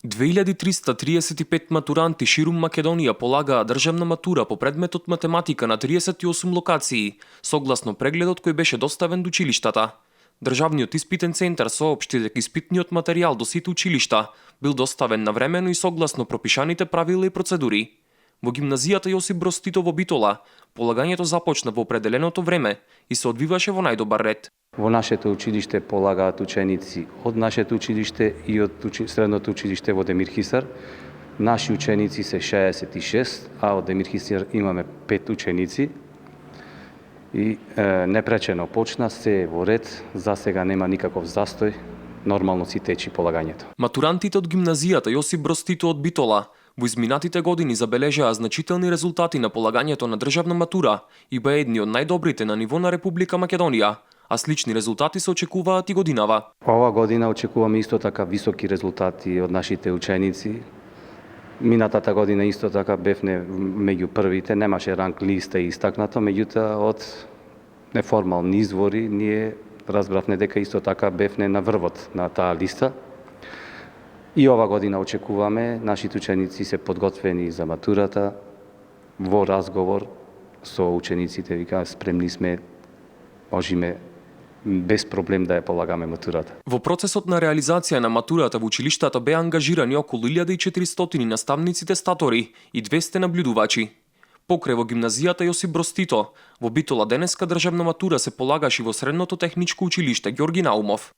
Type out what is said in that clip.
2335 матуранти ширум Македонија полагаа државна матура по предметот математика на 38 локации, согласно прегледот кој беше доставен до училиштата. Државниот испитен центар соопшти дека испитниот материјал до сите училишта бил доставен навремено и согласно пропишаните правила и процедури. Во гимназијата Јосип Броз Тито во Битола, полагањето започна во определеното време и се одвиваше во најдобар ред. Во нашето училиште полагаат ученици од нашето училиште и од средното училиште во Демир Хисар. Наши ученици се 66, а од Демир Хисар имаме 5 ученици. И непречено почна, се во ред, за сега нема никаков застој, нормално си течи полагањето. Матурантите од гимназијата Јосип Броз Тито од Битола во изминатите години забележаа значителни резултати на полагањето на државна матура и беа едни од најдобрите на ниво на Република Македонија, а слични резултати се очекуваат и годинава. Ова година очекуваме исто така високи резултати од нашите ученици. Минатата година исто така бевне меѓу првите, немаше ранг листа истакнато, меѓутоа од неформални извори ние разбравме дека исто така бевне на врвот на таа листа. И ова година очекуваме нашите ученици се подготвени за матурата. Во разговор со учениците викаа спремни сме, можеме без проблем да ја полагаме матурата. Во процесот на реализација на матурата во училиштата беа ангажирани околу 1400 наставници тестатори и 200 наблюдувачи. Покрај во гимназијата Јосип Броз Тито, во Битола денеска државна матура се полагаше во средното техничко училиште Ѓорги Наумов.